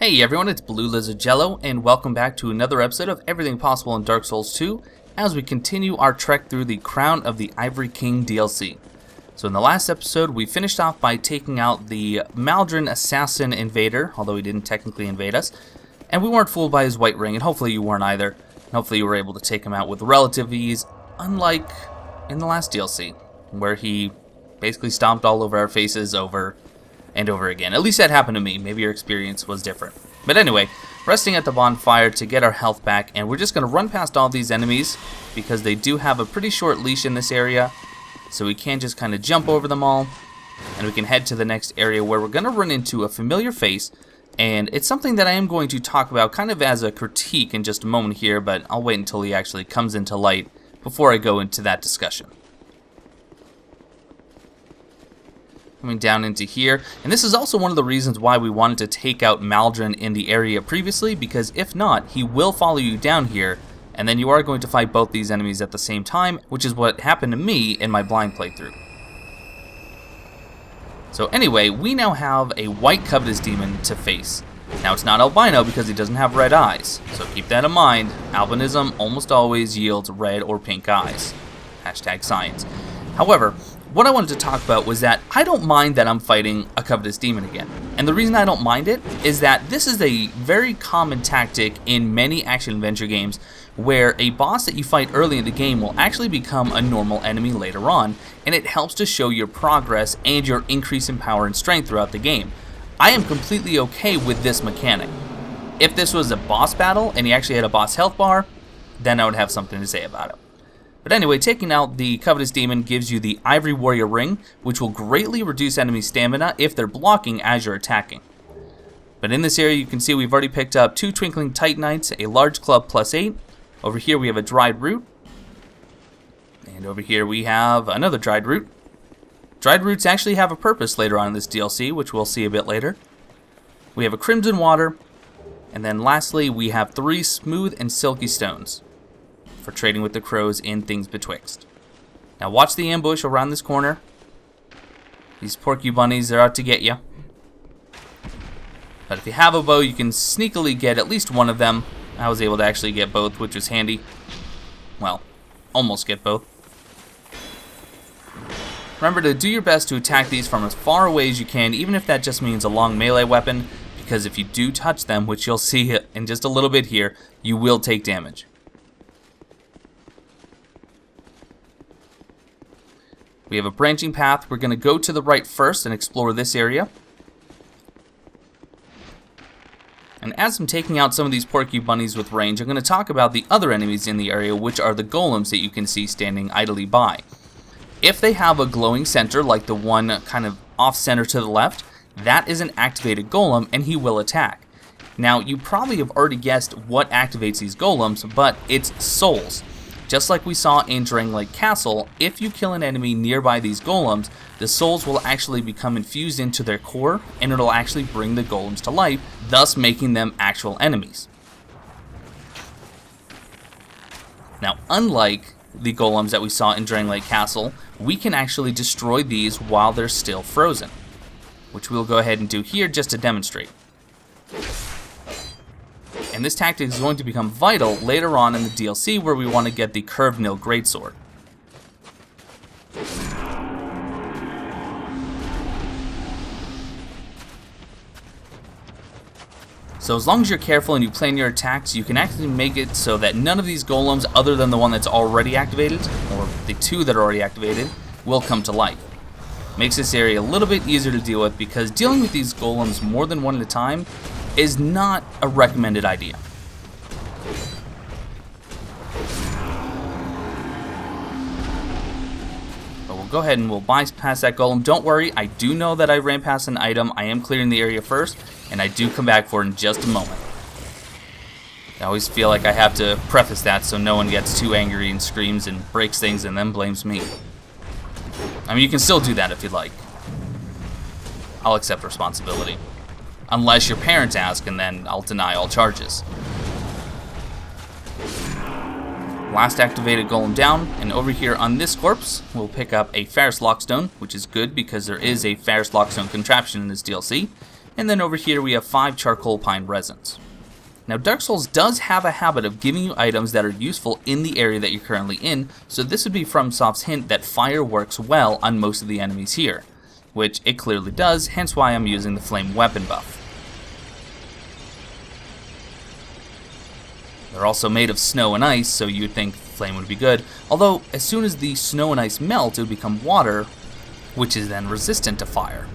Hey everyone, it's Blue Lizard Jello, and welcome back to another episode of Everything Possible in Dark Souls 2 as we continue our trek through the Crown of the Ivory King DLC. So in the last episode, we finished off by taking out the Maldron assassin invader, although he didn't technically invade us, and we weren't fooled by his white ring, and hopefully you weren't either. And hopefully you were able to take him out with relative ease, unlike in the last DLC, where he basically stomped all over our faces over and over again. At least that happened to me. Maybe your experience was different. But anyway, resting at the bonfire to get our health back, and we're just going to run past all these enemies because they do have a pretty short leash in this area, so we can just kind of jump over them all, and we can head to the next area where we're going to run into a familiar face, and it's something that I am going to talk about kind of as a critique in just a moment here, but I'll wait until he actually comes into light before I go into that discussion. Coming down into here, and this is also one of the reasons why we wanted to take out Maldron in the area previously, because if not, he will follow you down here, and then you are going to fight both these enemies at the same time, which is what happened to me in my blind playthrough. So anyway, we now have a white covetous demon to face. Now it's not albino because he doesn't have red eyes, so keep that in mind. Albinism almost always yields red or pink eyes. Hashtag science. However, what I wanted to talk about was that I don't mind that I'm fighting a covetous demon again. And the reason I don't mind it is that this is a very common tactic in many action-adventure games where a boss that you fight early in the game will actually become a normal enemy later on, and it helps to show your progress and your increase in power and strength throughout the game. I am completely okay with this mechanic. If this was a boss battle and he actually had a boss health bar, then I would have something to say about it. But anyway, taking out the Covetous Demon gives you the Ivory Warrior Ring, which will greatly reduce enemy stamina if they're blocking as you're attacking. But in this area, you can see we've already picked up 2 Twinkling Titanites, a large club +8. Over here we have a dried root. And over here we have another dried root. Dried roots actually have a purpose later on in this DLC, which we'll see a bit later. We have a Crimson Water. And then lastly, we have 3 Smooth and Silky Stones for trading with the crows in Things Betwixt. Now watch the ambush around this corner. These porky bunnies, they're out to get you. But if you have a bow, you can sneakily get at least one of them. I was able to actually get both, which was handy. Well, almost get both. Remember to do your best to attack these from as far away as you can, even if that just means a long melee weapon, because if you do touch them, which you'll see in just a little bit here, you will take damage. We have a branching path. We're going to go to the right first and explore this area. And as I'm taking out some of these porky bunnies with range, I'm going to talk about the other enemies in the area, which are the golems that you can see standing idly by. If they have a glowing center, like the one kind of off-center to the left, that is an activated golem, and he will attack. Now, you probably have already guessed what activates these golems, but it's souls. Just like we saw in Drangleic Castle, if you kill an enemy nearby these golems, the souls will actually become infused into their core, and it'll actually bring the golems to life, thus making them actual enemies. Now, unlike the golems that we saw in Drangleic Castle, we can actually destroy these while they're still frozen, which we'll go ahead and do here just to demonstrate. And this tactic is going to become vital later on in the DLC where we want to get the Curved Nil Greatsword. So as long as you're careful and you plan your attacks, you can actually make it so that none of these golems, other than the one that's already activated, or the 2 that are already activated, will come to life. Makes this area a little bit easier to deal with, because dealing with these golems more than one at a time is not a recommended idea. But we'll go ahead and we'll bypass that golem. Don't worry, I do know that I ran past an item. I am clearing the area first, and I do come back for it in just a moment. I always feel like I have to preface that so no one gets too angry and screams and breaks things and then blames me. I mean, you can still do that if you'd like. I'll accept responsibility. Unless your parents ask, and then I'll deny all charges. Last activated golem down, and over here on this corpse, we'll pick up a Pharros Lockstone, which is good because there is a Pharros Lockstone contraption in this DLC, And then over here we have 5 charcoal pine resins. Now Dark Souls does have a habit of giving you items that are useful in the area that you're currently in, so this would be FromSoft's hint that fire works well on most of the enemies here, which it clearly does, hence why I'm using the flame weapon buff. They're also made of snow and ice, so you'd think flame would be good, although as soon as the snow and ice melt, it would become water, which is then resistant to fire.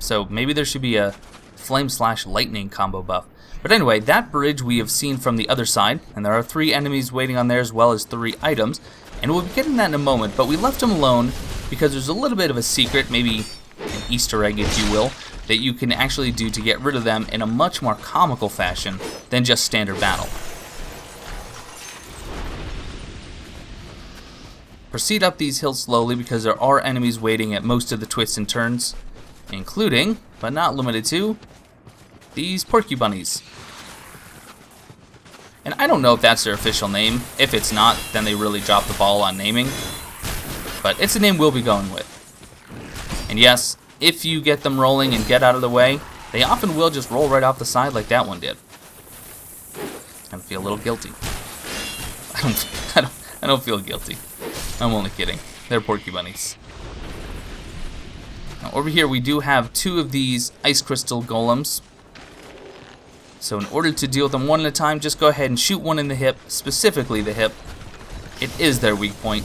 So maybe there should be a flame/lightning combo buff. But anyway, that bridge we have seen from the other side, and there are 3 enemies waiting on there as well as 3 items, and we'll be getting that in a moment, but we left them alone because there's a little bit of a secret, maybe an Easter egg if you will, that you can actually do to get rid of them in a much more comical fashion than just standard battle. Proceed up these hills slowly because there are enemies waiting at most of the twists and turns, including, but not limited to, these porcubunnies. And I don't know if that's their official name. If it's not, then they really dropped the ball on naming. But it's a name we'll be going with. And yes, if you get them rolling and get out of the way, they often will just roll right off the side like that one did. I feel a little guilty. I don't feel guilty. I'm only kidding. They're porcubunnies. Now, over here we do have 2 of these ice crystal golems. So in order to deal with them one at a time, just go ahead and shoot one in the hip, specifically the hip. It is their weak point.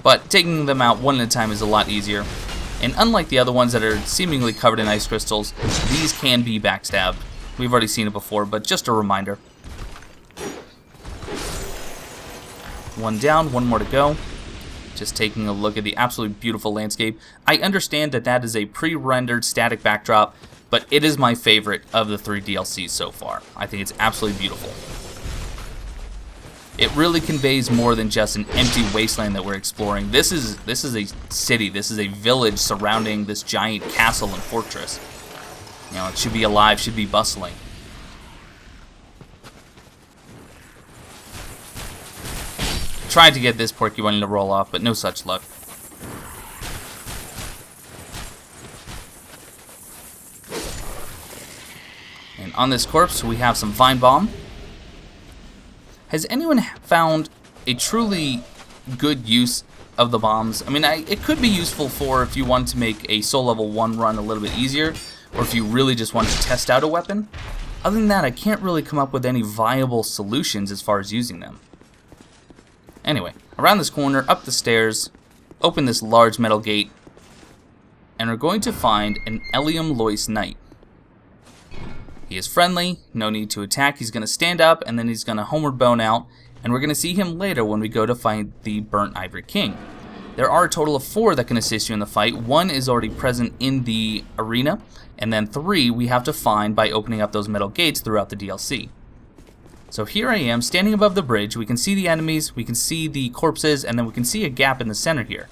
But taking them out one at a time is a lot easier. And unlike the other ones that are seemingly covered in ice crystals, these can be backstabbed. We've already seen it before, but just a reminder. One down, 1 more to go. Just taking a look at the absolutely beautiful landscape. I understand that that is a pre-rendered static backdrop, but it is my favorite of the 3 DLCs so far. I think it's absolutely beautiful. It really conveys more than just an empty wasteland that we're exploring. This is a city, this is a village surrounding this giant castle and fortress. You know, it should be alive, should be bustling. Tried to get this porcupine to roll off, but no such luck. And on this corpse, we have some Vine Balm. Has anyone found a truly good use of the bombs? I mean, it could be useful for if you want to make a soul level 1 run a little bit easier, or if you really just want to test out a weapon. Other than that, I can't really come up with any viable solutions as far as using them. Anyway, around this corner, up the stairs, open this large metal gate, and we're going to find an Elium Lois Knight. He is friendly, no need to attack, he's going to stand up, and then he's going to homeward bone out, and we're going to see him later when we go to find the Burnt Ivory King. There are a total of 4 that can assist you in the fight. 1 is already present in the arena, and then 3 we have to find by opening up those metal gates throughout the DLC. So here I am, standing above the bridge. We can see the enemies, we can see the corpses, and then we can see a gap in the center here.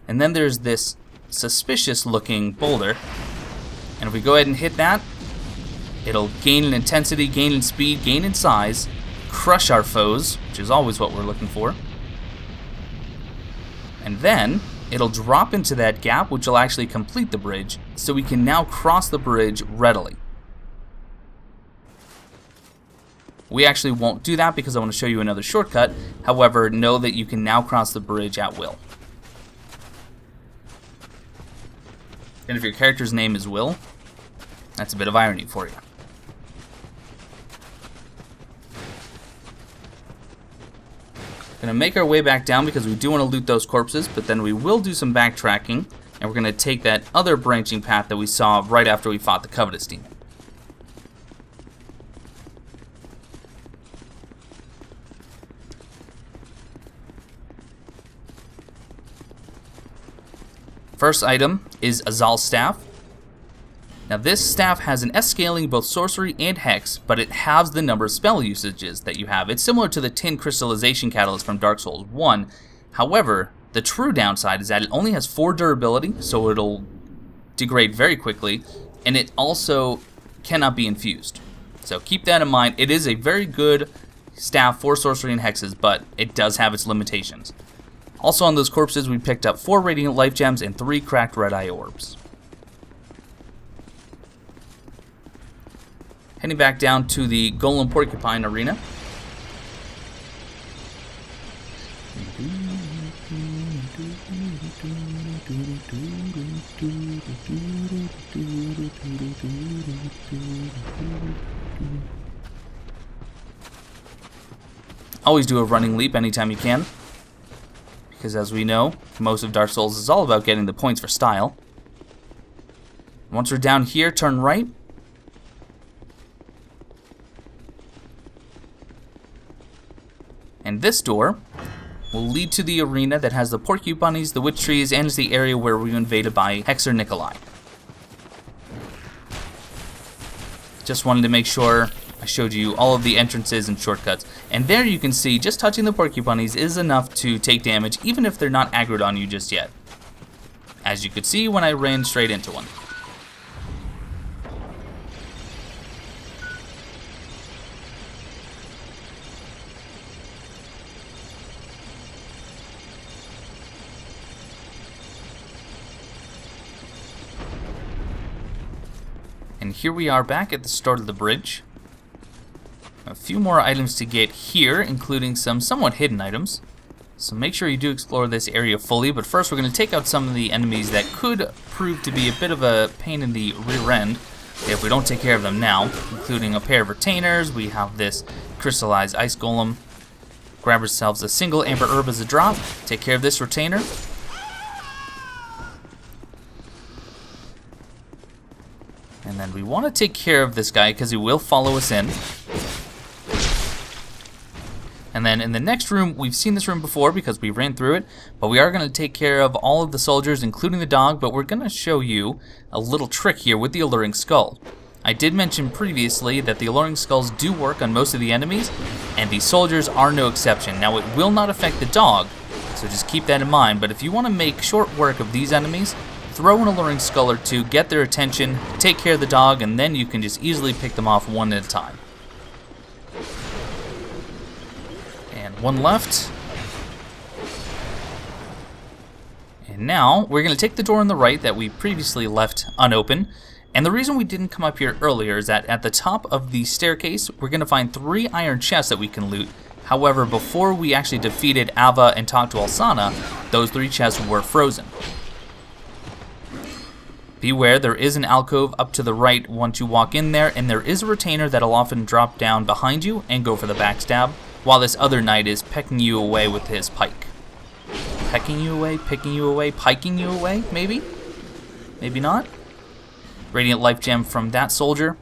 And then there's this suspicious looking boulder. And if we go ahead and hit that, it'll gain in intensity, gain in speed, gain in size, crush our foes, which is always what we're looking for. And then it'll drop into that gap, which will actually complete the bridge, so we can now cross the bridge readily. We actually won't do that because I want to show you another shortcut. However, know that you can now cross the bridge at will. And if your character's name is Will, that's a bit of irony for you. Gonna make our way back down because we do want to loot those corpses, but then we will do some backtracking, and we're gonna take that other branching path that we saw right after we fought the Covetous Demon. First item is Azal's staff. Now this staff has an S scaling both sorcery and hex, but it halves the number of spell usages that you have. It's similar to the Tin Crystallization Catalyst from Dark Souls 1. However, the true downside is that it only has 4 durability, so it'll degrade very quickly, and it also cannot be infused. So keep that in mind. It is a very good staff for sorcery and hexes, but it does have its limitations. Also on those corpses, we picked up 4 Radiant Lifegems and 3 cracked Red Eye Orbs. Heading back down to the Golem Porcupine Arena. Always do a running leap anytime you can, because as we know, most of Dark Souls is all about getting the points for style. Once we're down here, turn right. And this door will lead to the arena that has the porcupines, the witch trees, and is the area where we were invaded by Hexer Nikolai. Just wanted to make sure I showed you all of the entrances and shortcuts. And there you can see just touching the porcupines is enough to take damage even if they're not aggroed on you just yet. As you could see when I ran straight into one. And here we are back at the start of the bridge. A few more items to get here, including some somewhat hidden items. So make sure you do explore this area fully, but first we're going to take out some of the enemies that could prove to be a bit of a pain in the rear end if we don't take care of them now, including a pair of retainers. We have this crystallized ice golem. Grab ourselves a single amber herb as a drop. Take care of this retainer. And then we want to take care of this guy because he will follow us in. And then in the next room, we've seen this room before because we ran through it, but we are going to take care of all of the soldiers, including the dog, but we're going to show you a little trick here with the Alluring Skull. I did mention previously that the Alluring Skulls do work on most of the enemies, and the soldiers are no exception. Now, it will not affect the dog, so just keep that in mind, but if you want to make short work of these enemies, throw an Alluring Skull or two, get their attention, take care of the dog, and then you can just easily pick them off one at a time. And one left. And now, we're going to take the door on the right that we previously left unopened. And the reason we didn't come up here earlier is that at the top of the staircase, we're going to find 3 iron chests that we can loot. However, before we actually defeated Ava and talked to Alsana, those 3 chests were frozen. Beware, there is an alcove up to the right once you walk in there, and there is a retainer that'll often drop down behind you and go for the backstab, while this other knight is pecking you away with his pike. Pecking you away, picking you away, piking you away, maybe? Maybe not? Radiant Lifegem from that soldier.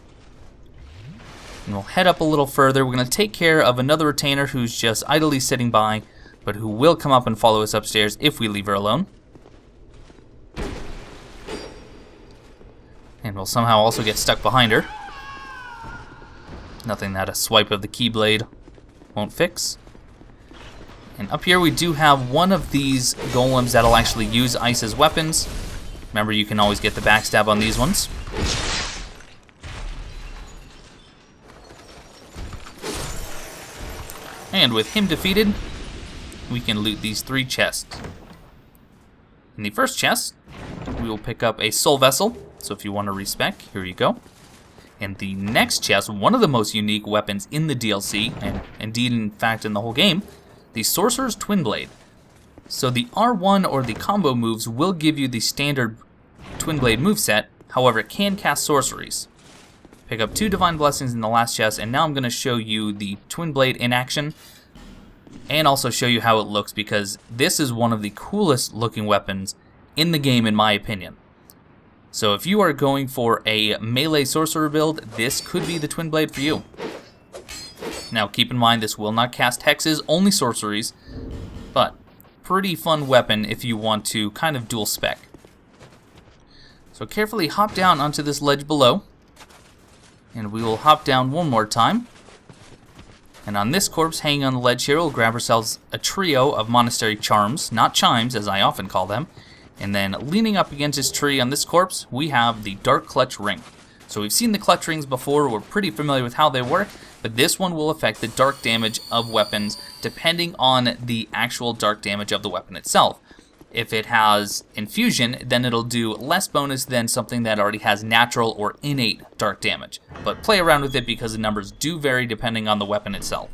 And we'll head up a little further. We're going to take care of another retainer who's just idly sitting by, but who will come up and follow us upstairs if we leave her alone. And we'll somehow also get stuck behind her. Nothing that a swipe of the Keyblade won't fix. And up here we do have one of these golems that'll actually use ice as weapons. Remember, you can always get the backstab on these ones. And with him defeated, we can loot these 3 chests. In the first chest, we will pick up a soul vessel. So if you want to respec, here you go. And the next chest, one of the most unique weapons in the DLC, and indeed in fact in the whole game, the Sorcerer's Twinblade. So the R1 or the combo moves will give you the standard Twinblade moveset, however it can cast sorceries. Pick up 2 Divine Blessings in the last chest, and now I'm going to show you the Twinblade in action, and also show you how it looks, because this is one of the coolest looking weapons in the game in my opinion. So if you are going for a melee sorcerer build, this could be the Twinblade for you. Now keep in mind this will not cast hexes, only sorceries, but pretty fun weapon if you want to kind of dual spec. So carefully hop down onto this ledge below, and we will hop down one more time. And on this corpse hanging on the ledge here, we'll grab ourselves a trio of Monastery Charms, not chimes as I often call them. And then leaning up against this tree on this corpse, we have the Dark Clutch Ring. So we've seen the clutch rings before, we're pretty familiar with how they work, but this one will affect the dark damage of weapons depending on the actual dark damage of the weapon itself. If it has infusion, then it'll do less bonus than something that already has natural or innate dark damage. But play around with it because the numbers do vary depending on the weapon itself.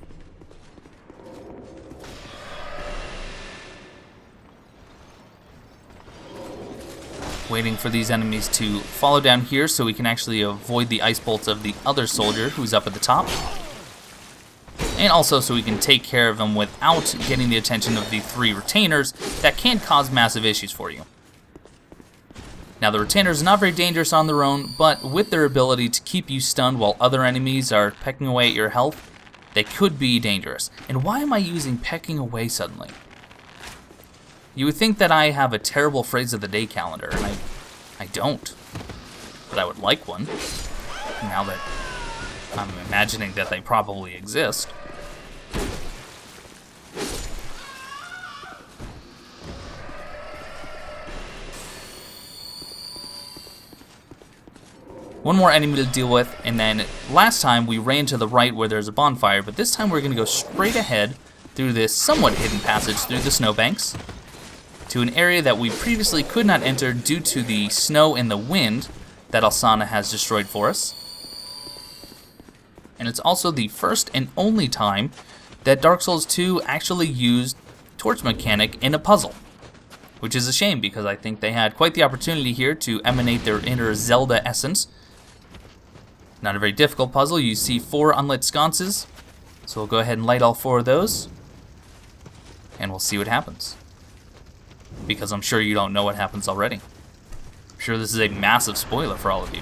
Waiting for these enemies to follow down here so we can actually avoid the ice bolts of the other soldier who's up at the top. And also so we can take care of them without getting the attention of the 3 retainers that can cause massive issues for you. Now the retainers are not very dangerous on their own, but with their ability to keep you stunned while other enemies are pecking away at your health, they could be dangerous. And why am I using pecking away suddenly? You would think that I have a terrible phrase of the day calendar, and I don't. But I would like one, now that I'm imagining that they probably exist. One more enemy to deal with, and then last time we ran to the right where there's a bonfire, but this time we're going to go straight ahead through this somewhat hidden passage through the snowbanks to an area that we previously could not enter due to the snow and the wind that Alsana has destroyed for us. And it's also the first and only time that Dark Souls 2 actually used torch mechanic in a puzzle, which is a shame because I think they had quite the opportunity here to emanate their inner Zelda essence. Not a very difficult puzzle. You see 4 unlit sconces, so we'll go ahead and light all 4 of those, and we'll see what happens. Because I'm sure you don't know what happens already. I'm sure this is a massive spoiler for all of you.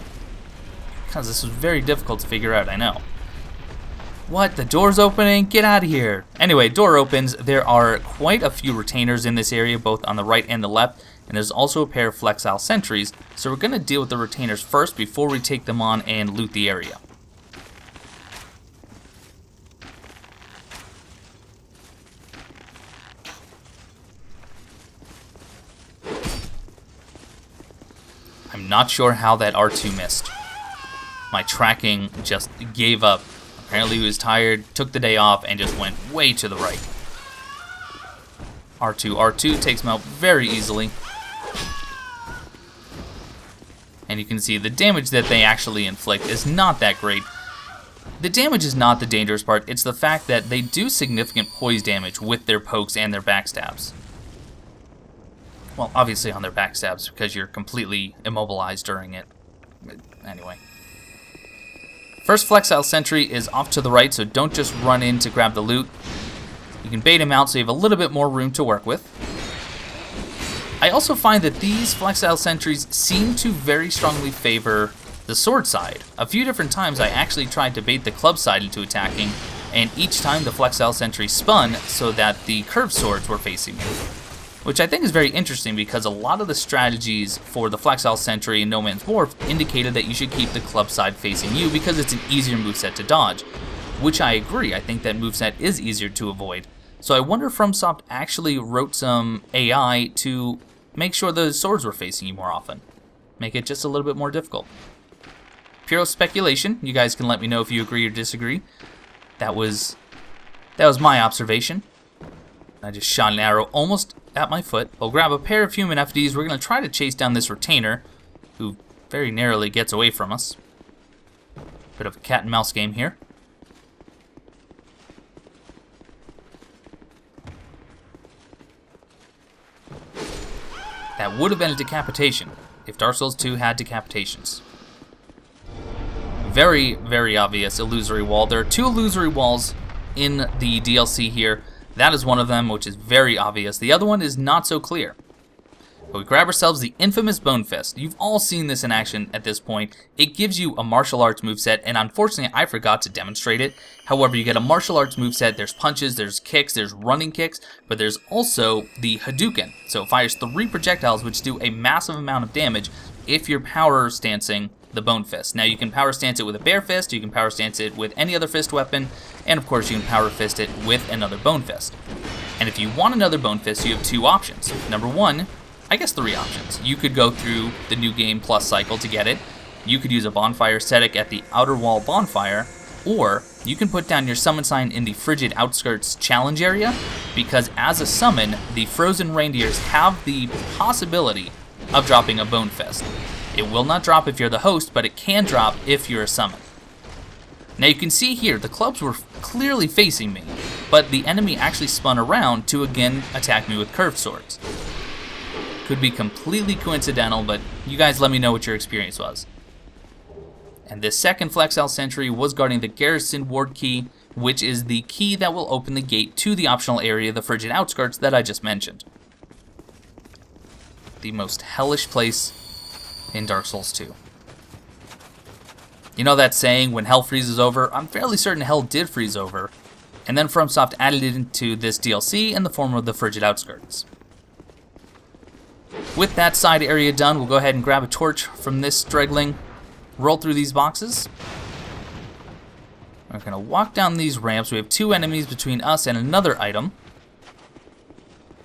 Because this was very difficult to figure out, I know. What? The door's opening? Get out of here. Anyway, door opens. There are quite a few retainers in this area, both on the right and the left. And there's also a pair of flexile sentries. So we're going to deal with the retainers first before we take them on and loot the area. I'm not sure how that R2 missed. My tracking just gave up. Apparently he was tired, took the day off, and just went way to the right. R2 takes him out very easily. And you can see the damage that they actually inflict is not that great. The damage is not the dangerous part, it's the fact that they do significant poise damage with their pokes and their backstabs. Well, obviously on their backstabs because you're completely immobilized during it. Anyway. First flexile sentry is off to the right, so don't just run in to grab the loot. You can bait him out so you have a little bit more room to work with. I also find that these flexile sentries seem to very strongly favor the sword side. A few different times I actually tried to bait the club side into attacking, and each time the flexile sentry spun so that the curved swords were facing me. Which I think is very interesting because a lot of the strategies for the flexile sentry in No Man's Morph indicated that you should keep the club side facing you because it's an easier moveset to dodge. Which I agree, I think that moveset is easier to avoid. So I wonder if FromSoft actually wrote some AI to make sure the swords were facing you more often. Make it just a little bit more difficult. Pure speculation. You guys can let me know if you agree or disagree. That was my observation. I just shot an arrow almost at my foot. I'll grab a pair of human effigies. We're going to try to chase down this retainer, who very narrowly gets away from us. Bit of a cat and mouse game here. That would have been a decapitation if Dark Souls 2 had decapitations. Very, very obvious illusory wall. There are 2 illusory walls in the DLC here. That is one of them, which is very obvious. The other one is not so clear. But we grab ourselves the infamous Bone Fist. You've all seen this in action at this point. It gives you a martial arts moveset, and unfortunately I forgot to demonstrate it. However, you get a martial arts moveset. There's punches, there's kicks, there's running kicks, but there's also the Hadouken. So it fires 3 projectiles, which do a massive amount of damage if you're power stancing the Bone Fist. Now you can power stance it with a Bare Fist, you can power stance it with any other fist weapon, and of course you can power fist it with another Bone Fist. And if you want another Bone Fist, you have 2 options. Number 1, I guess 3 options. You could go through the New Game Plus cycle to get it. You could use a Bonfire Ascetic at the Outer Wall Bonfire, Or you can put down your summon sign in the Frigid Outskirts challenge area, because as a summon, the Frozen Reindeers have the possibility of dropping a Bone Fist. It will not drop if you're the host, but it can drop if you're a summon. Now you can see here, the clubs were clearly facing me, but the enemy actually spun around to again attack me with curved swords. Could be completely coincidental, but you guys let me know what your experience was. And this second Flexile Sentry was guarding the Garrison Ward Key, which is the key that will open the gate to the optional area, the Frigid Outskirts, that I just mentioned. The most hellish place in Dark Souls 2. You know that saying, when hell freezes over? I'm fairly certain hell did freeze over, and then FromSoft added it into this DLC in the form of the Frigid Outskirts. With that side area done, we'll go ahead and grab a torch from this straggling, roll through these boxes. We're going to walk down these ramps. We have two enemies between us and another item,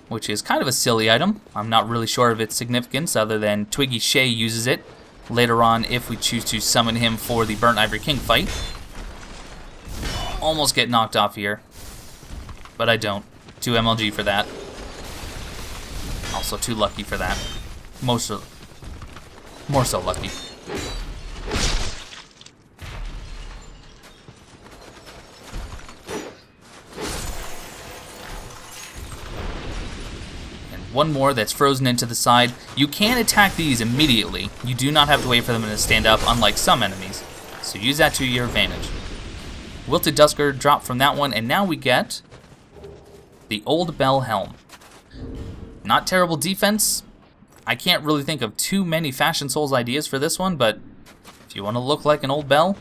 which is kind of a silly item. I'm not really sure of its significance other than Twiggy Shay uses it later on if we choose to summon him for the Burnt Ivory King fight. Almost get knocked off here, but I don't. 2 MLG for that. Also too lucky for that. More so lucky. One more that's frozen into the side. You can attack these immediately. You do not have to wait for them to stand up, unlike some enemies. So use that to your advantage. Wilted Dusker dropped from that one, and now we get the old Bell Helm. Not terrible defense. I can't really think of too many Fashion Souls ideas for this one, but if you want to look like an old bell,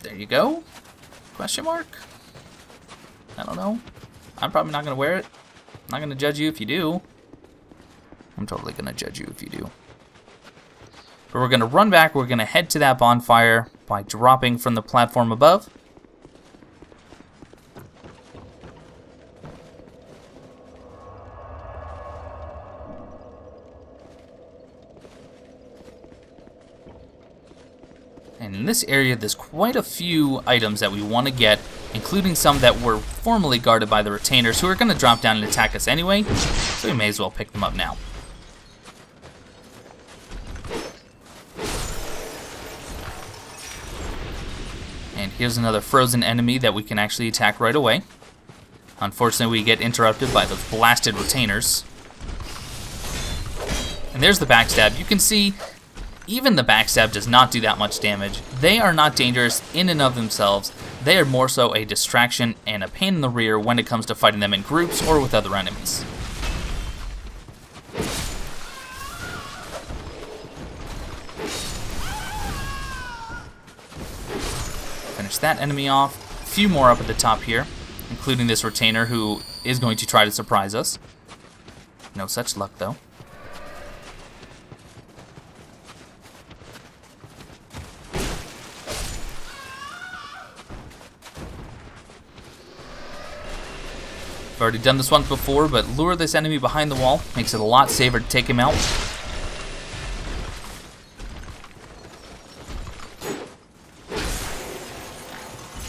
there you go. Question mark? I don't know. I'm probably not going to wear it. I'm not going to judge you if you do. I'm totally going to judge you if you do. But we're going to run back. We're going to head to that bonfire by dropping from the platform above. And in this area, there's quite a few items that we want to get, including some that were formerly guarded by the retainers, who are going to drop down and attack us anyway, so we may as well pick them up now. And here's another frozen enemy that we can actually attack right away. Unfortunately, we get interrupted by those blasted retainers. And there's the backstab. You can see even the backstab does not do that much damage. They are not dangerous in and of themselves. They are more so a distraction and a pain in the rear when it comes to fighting them in groups or with other enemies. Finish that enemy off. A few more up at the top here, including this retainer who is going to try to surprise us. No such luck though. I've already done this once before, but lure this enemy behind the wall. Makes it a lot safer to take him out.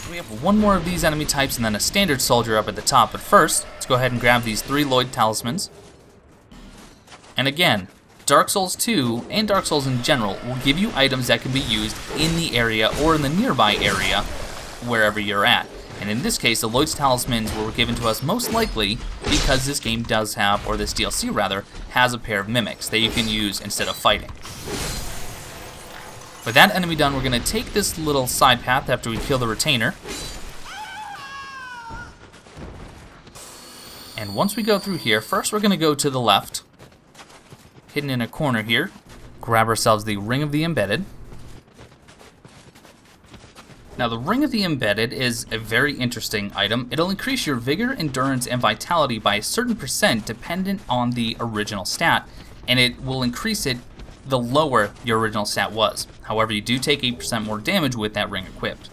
We have one more of these enemy types and then a standard soldier up at the top. But first, let's go ahead and grab these 3 Lloyd Talismans. And again, Dark Souls 2 and Dark Souls in general will give you items that can be used in the area or in the nearby area, wherever you're at. And in this case, the Lloyd's Talismans were given to us most likely because this game does have, or this DLC rather, has a pair of mimics that you can use instead of fighting. With that enemy done, we're going to take this little side path after we kill the retainer. And once we go through here, first we're going to go to the left, hidden in a corner here, grab ourselves the Ring of the Embedded. Now, the Ring of the Embedded is a very interesting item. It'll increase your vigor, endurance, and vitality by a certain percent dependent on the original stat, and it will increase it the lower your original stat was. However, you do take 8% more damage with that ring equipped.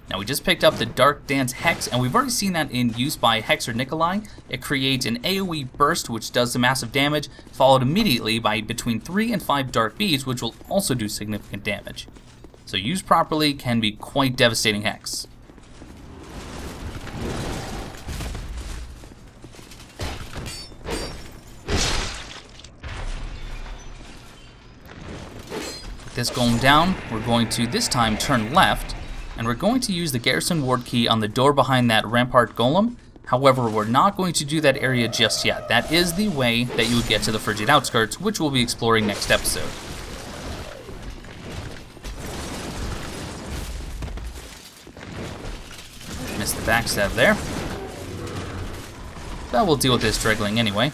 Now, we just picked up the Dark Dance Hex, and we've already seen that in use by Hexer Nikolai. It creates an AoE burst, which does some massive damage, followed immediately by between 3 and 5 Dark Beads, which will also do significant damage. so used properly can be quite devastating hex. With this golem down, we're going to this time turn left, and we're going to use the Garrison Ward Key on the door behind that Rampart Golem. However, we're not going to do that area just yet. That is the way that you would get to the Frigid Outskirts, which we'll be exploring next episode. Missed the backstab there. But we'll deal with this Dregling anyway.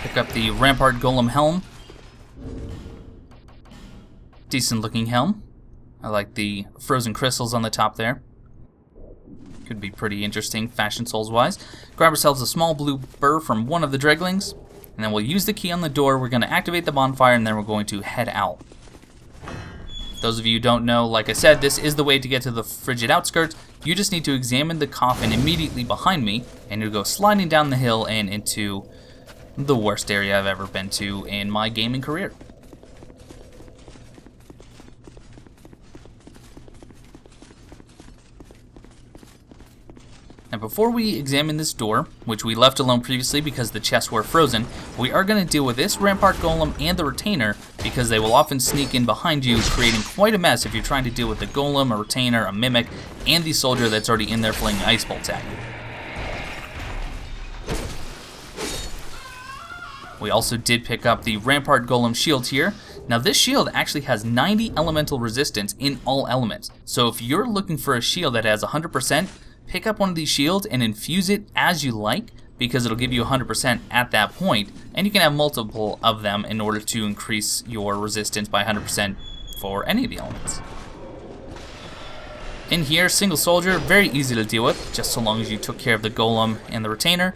Pick up the Rampart Golem Helm. Decent looking helm. I like the frozen crystals on the top there. Could be pretty interesting Fashion Souls wise. Grab ourselves a small blue burr from one of the Dreglings, and then we'll use the key on the door. We're going to activate the bonfire, and then we're going to head out. Those of you who don't know, like I said, this is the way to get to the Frigid Outskirts. You just need to examine the coffin immediately behind me, and you'll go sliding down the hill and into the worst area I've ever been to in my gaming career. Now before we examine this door, which we left alone previously because the chests were frozen, we are going to deal with this Rampart Golem and the Retainer because they will often sneak in behind you, creating quite a mess if you're trying to deal with the Golem, a Retainer, a Mimic, and the Soldier that's already in there flinging Ice Bolts at you. We also did pick up the Rampart Golem shield here. Now this shield actually has 90 elemental resistance in all elements. So if you're looking for a shield that has 100%, pick up one of these shields and infuse it as you like, because it'll give you 100% at that point, and you can have multiple of them in order to increase your resistance by 100% for any of the elements. In here, single soldier, very easy to deal with, just so long as you took care of the Golem and the Retainer.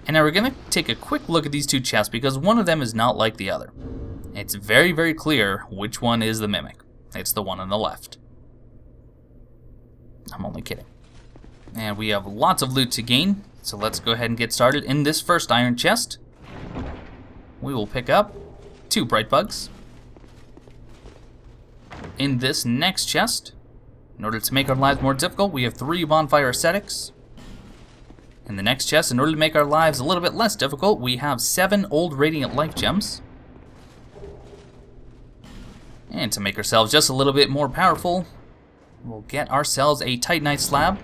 And now we're going to take a quick look at these two chests because one of them is not like the other. It's very, very clear which one is the Mimic. It's the one on the left. I'm only kidding. And we have lots of loot to gain, so let's go ahead and get started. In this first iron chest, we will pick up 2 Bright Bugs. In this next chest, in order to make our lives more difficult, we have 3 Bonfire Ascetics. In the next chest, in order to make our lives a little bit less difficult, we have 7 old Radiant Lifegems. And to make ourselves just a little bit more powerful, we'll get ourselves a Titanite slab.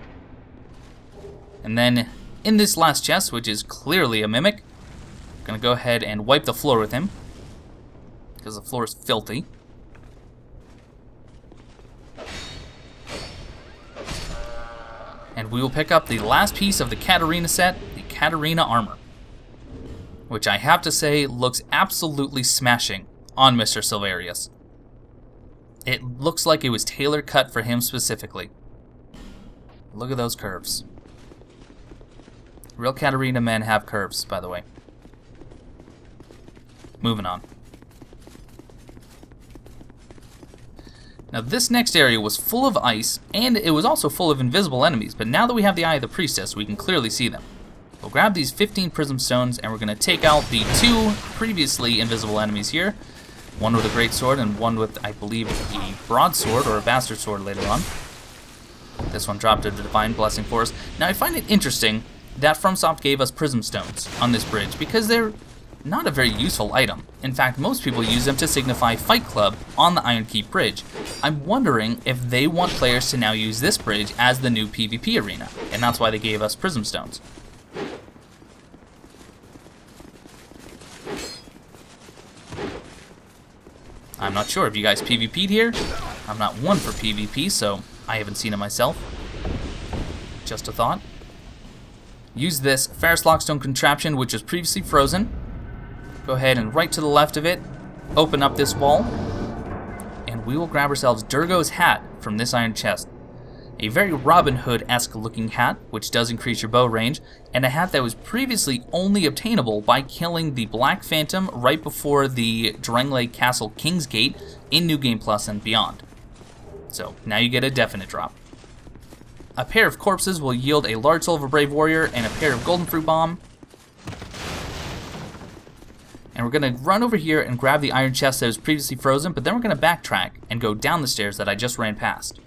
And then in this last chest, which is clearly a Mimic, I'm going to go ahead and wipe the floor with him, because the floor is filthy. And we will pick up the last piece of the Katarina set, the Katarina armor, which I have to say looks absolutely smashing on Mr. Silverius. It looks like it was tailor cut for him specifically. Look at those curves. Real Katarina men have curves, by the way. Moving on. Now this next area was full of ice, and it was also full of invisible enemies, but now that we have the Eye of the Priestess, we can clearly see them. We'll grab these 15 Prism Stones, and we're going to take out the 2 previously invisible enemies here. One with a Great Sword, and one with, I believe, a Broadsword or a Bastard Sword later on. This one dropped a Divine Blessing for us. Now I find it interesting that FromSoft gave us Prism Stones on this bridge, because they're not a very useful item. In fact, most people use them to signify Fight Club on the Iron Keep bridge. I'm wondering if they want players to now use this bridge as the new PvP arena, and that's why they gave us Prism Stones. I'm not sure if you guys PvP'd here. I'm not one for PvP, so I haven't seen it myself. Just a thought. Use this Pharros Lockstone contraption, which was previously frozen. Go ahead and right to the left of it, open up this wall, and we will grab ourselves Durgo's hat from this iron chest. A very Robin Hood-esque looking hat, which does increase your bow range, and a hat that was previously only obtainable by killing the Black Phantom right before the DONNNNAAA Castle King's Gate in New Game Plus and beyond. So now you get a definite drop. A pair of corpses will yield a large soul of a brave warrior and a pair of golden fruit bomb. And we're going to run over here and grab the iron chest that was previously frozen, but then we're going to backtrack and go down the stairs that I just ran past.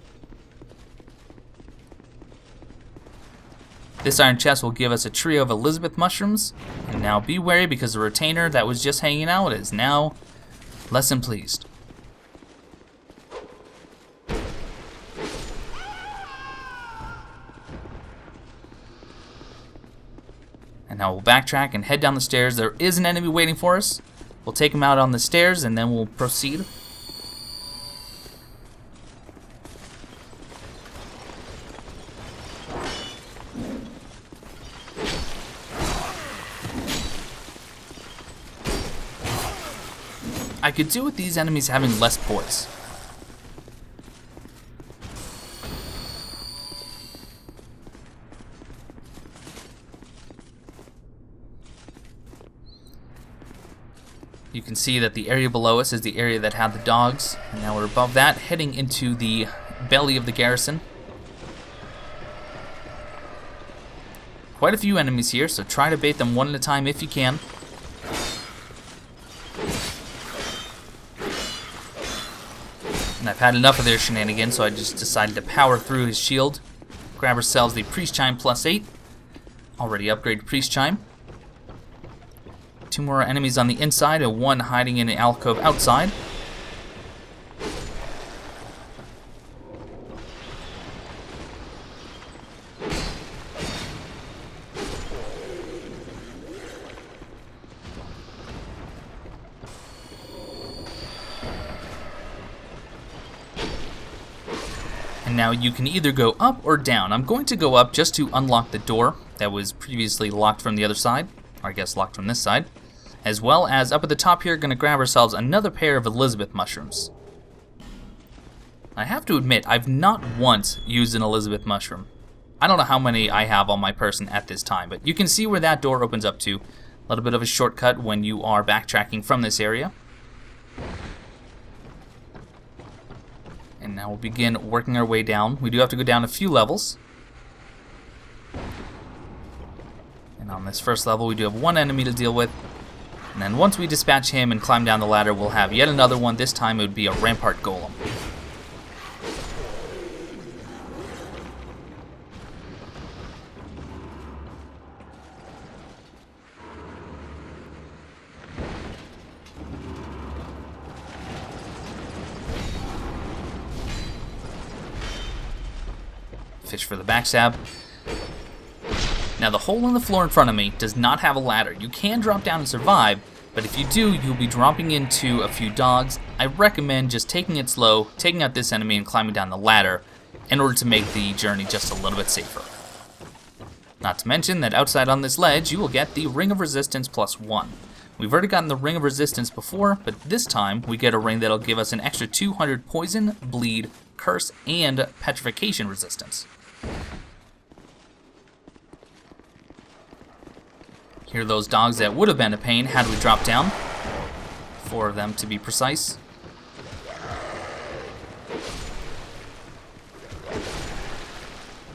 This iron chest will give us a trio of Elizabeth mushrooms, and now be wary because the retainer that was just hanging out is now less than pleased. And now we'll backtrack and head down the stairs. There is an enemy waiting for us. We'll take him out on the stairs and then we'll proceed. I could do with these enemies having less poise. You can see that the area below us is the area that had the dogs, and now we're above that, heading into the belly of the garrison. Quite a few enemies here, so try to bait them one at a time if you can. And I've had enough of their shenanigans, so I just decided to power through his shield. Grab ourselves the Priest Chime +8. Already upgraded Priest Chime. 2 more enemies on the inside and 1 hiding in an alcove outside. And now you can either go up or down. I'm going to go up just to unlock the door that was previously locked from the other side, or I guess locked from this side. As well as up at the top here, going to grab ourselves another pair of Elizabeth mushrooms. I have to admit, I've not once used an Elizabeth mushroom. I don't know how many I have on my person at this time, but you can see where that door opens up to. A little bit of a shortcut when you are backtracking from this area. And now we'll begin working our way down. We do have to go down a few levels. And on this first level, we do have 1 enemy to deal with. And then once we dispatch him and climb down the ladder, we'll have yet another one. This time it would be a Rampart Golem. Fish for the backstab. Now the hole in the floor in front of me does not have a ladder. You can drop down and survive, but if you do, you'll be dropping into a few dogs. I recommend just taking it slow, taking out this enemy and climbing down the ladder in order to make the journey just a little bit safer. Not to mention that outside on this ledge, you will get the Ring of Resistance +1. We've already gotten the Ring of Resistance before, but this time we get a ring that'll give us an extra 200 poison, bleed, curse, and petrification resistance. Here are those dogs that would have been a pain had we dropped down. 4 of them to be precise.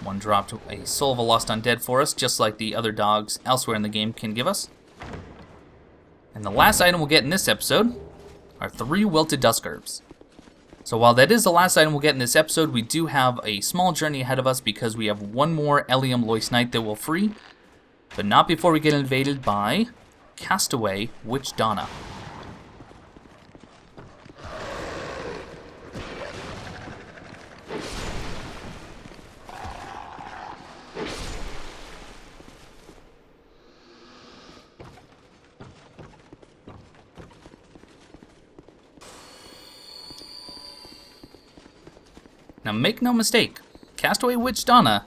One dropped a Soul of a Lost Undead for us, just like the other dogs elsewhere in the game can give us. And the last item we'll get in this episode are 3 Wilted Dusk Herbs. So while that is the last item we'll get in this episode, we do have a small journey ahead of us because we have 1 more Elium Lois Knight that we'll free. But not before we get invaded by Castaway Witch Donna. Now make no mistake, Castaway Witch Donna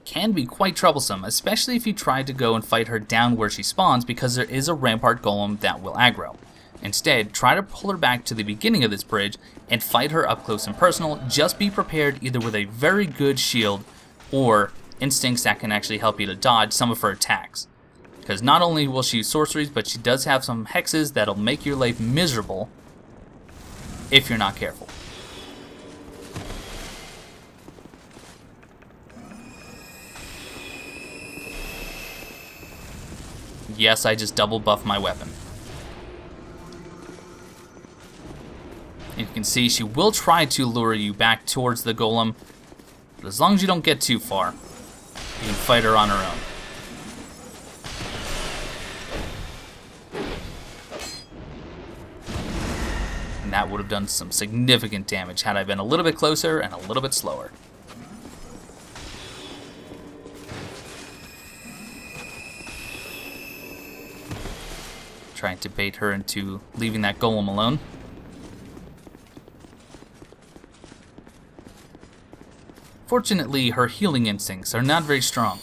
can be quite troublesome, especially if you try to go and fight her down where she spawns because there is a Rampart Golem that will aggro. Instead, try to pull her back to the beginning of this bridge and fight her up close and personal. Just be prepared either with a very good shield or instincts that can actually help you to dodge some of her attacks. Because not only will she use sorceries, but she does have some hexes that'll make your life miserable if you're not careful. yes, I just double buff my weapon. And you can see she will try to lure you back towards the Golem, but as long as you don't get too far, you can fight her on her own. And that would have done some significant damage had I been a little bit closer and a little bit slower. Trying to bait her into leaving that Golem alone. Fortunately, her healing instincts are not very strong.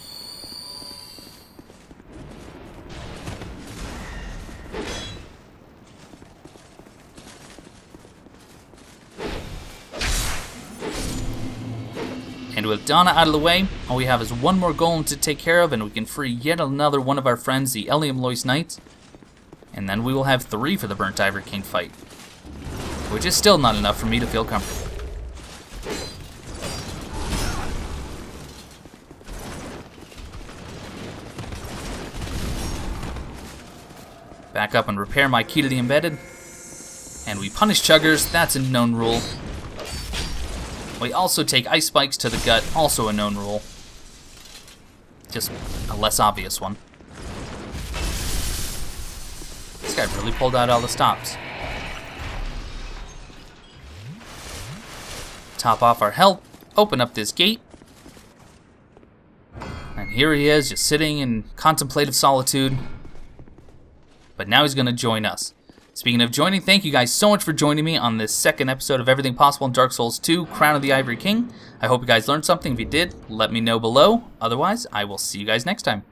And with Donna out of the way, all we have is one more Golem to take care of, and we can free yet another one of our friends, the Elium Lois Knights. And then we will have 3 for the Burnt Ivory King fight, which is still not enough for me to feel comfortable. Back up and repair my key to the embedded. And we punish chuggers, that's a known rule. We also take ice spikes to the gut, also a known rule. Just a less obvious one. This guy really pulled out all the stops. Top off our health, open up this gate. And here he is, just sitting in contemplative solitude. But now he's going to join us. Speaking of joining, thank you guys so much for joining me on this second episode of Everything Possible in Dark Souls 2, Crown of the Ivory King. I hope you guys learned something. If you did, let me know below. Otherwise, I will see you guys next time.